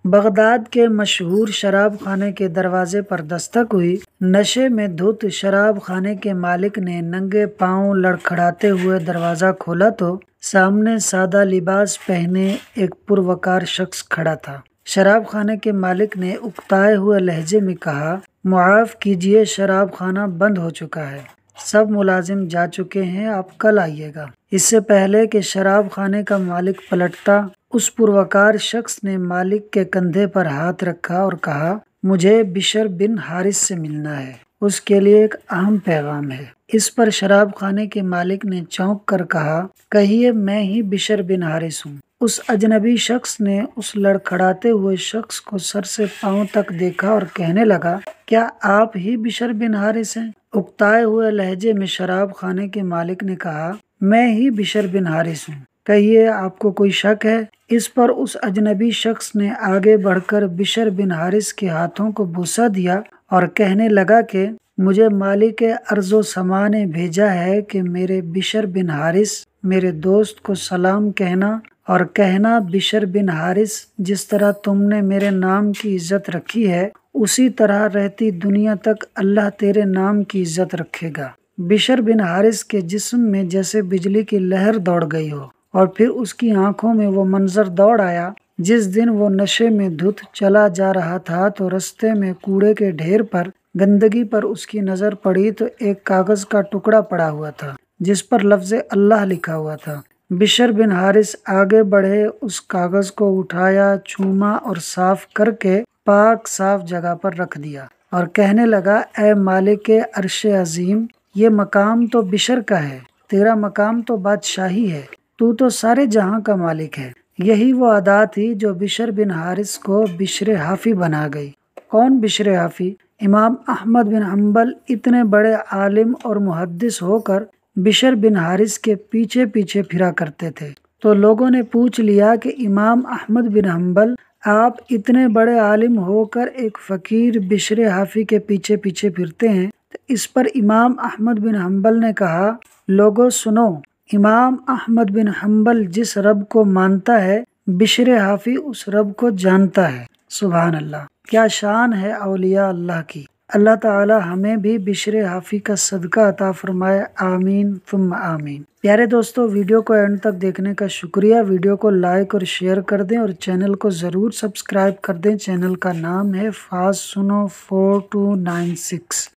Baghdad کے مشہور شراب خانے کے دروازے پر دستک ہوئی۔ نشے میں دھت شراب خانے کے مالک نے ننگے پاؤں لڑکھڑاتے ہوئے دروازہ کھولا تو سامنے سادہ لباس پہنے ایک پروقار شخص کھڑا تھا۔ شراب خانے کے مالک نے اکتائے ہوئے لہجے میں کہا، معاف کیجیے، شراب خانہ بند ہو چکا ہے، سب ملازم جا چکے ہیں، آپ کل آئیے گا۔ اس سے پہلے کہ شراب خانے کا مالک پلٹتا، اس پروقار شخص نے مالک کے کندھے پر ہاتھ رکھا اور کہا، مجھے بشر بن حارث سے ملنا ہے، اس کے لیے ایک اہم پیغام ہے۔ اس پر شراب خانے کے مالک نے چونک کر کہا، کہیے، میں ہی بشر بن حارث ہوں۔ اس اجنبی شخص نے اس لڑکھڑاتے ہوئے شخص کو سر سے پاؤں تک دیکھا اور کہنے لگا، کیا آپ ہی بشر بن حارث ہیں؟ اکتائے ہوئے لہجے میں شراب خانے کے مالک نے کہا، میں ہی بشر بن حارث ہوں، کہیے، آپ کو کوئی شک ہے؟ اس پر اس اجنبی شخص نے آگے بڑھ کر بشر بن حارث کے ہاتھوں کو بوسہ دیا اور کہنے لگا کہ مجھے مالک ارض و سما نے بھیجا ہے کہ میرے بشر بن حارث میرے دوست کو سلام کہنا اور کہنا، بشر بن حارث، جس طرح تم نے میرے نام کی عزت رکھی ہے اسی طرح رہتی دنیا تک اللہ تیرے نام کی عزت رکھے گا۔ بشر بن حارث کے جسم میں جیسے بجلی کی لہر دوڑ گئی ہو اور پھر اس کی آنکھوں میں وہ منظر دوڑ آیا جس دن وہ نشے میں دھت چلا جا رہا تھا تو رستے میں کوڑے کے ڈھیر پر گندگی پر اس کی نظر پڑی تو ایک کاغذ کا ٹکڑا پڑا ہوا تھا جس پر لفظ اللہ لکھا ہوا تھا۔ بشر بن حارث آگے بڑھے، اس کاغذ کو اٹھایا، چوما اور صاف کر کے پاک صاف جگہ پر رکھ دیا اور کہنے لگا، اے مالک عرش عظیم، یہ مقام تو بشر کا ہے، تیرا مقام تو بادشاہی ہے، تو سارے جہاں کا مالک ہے۔ یہی وہ ادا تھی جو بشر بن حارث کو بشر حافی بنا گئی۔ کون بشر حافی؟ امام احمد بن حنبل اتنے بڑے عالم اور محدث ہو کر بشر بن حارث کے پیچھے پیچھے پھرا کرتے تھے، تو لوگوں نے پوچھ لیا کہ امام احمد بن حنبل، آپ اتنے بڑے عالم ہو کر ایک فقیر بشر حافی کے پیچھے پیچھے پھرتے ہیں؟ تو اس پر امام احمد بن حنبل نے کہا، لوگوں سنو، امام احمد بن حنبل جس رب کو مانتا ہے بشر حافی اس رب کو جانتا ہے۔ سبحان اللہ، کیا شان ہے اولیاء اللہ کی۔ اللہ تعالی ہمیں بھی بشر حافی کا صدقہ عطا فرمائے، آمین ثم آمین۔ پیارے دوستو، ویڈیو کو اینڈ تک دیکھنے کا شکریہ۔ ویڈیو کو لائک اور شیئر کر دیں اور چینل کو ضرور سبسکرائب کر دیں۔ چینل کا نام ہے فاز سنو 4296۔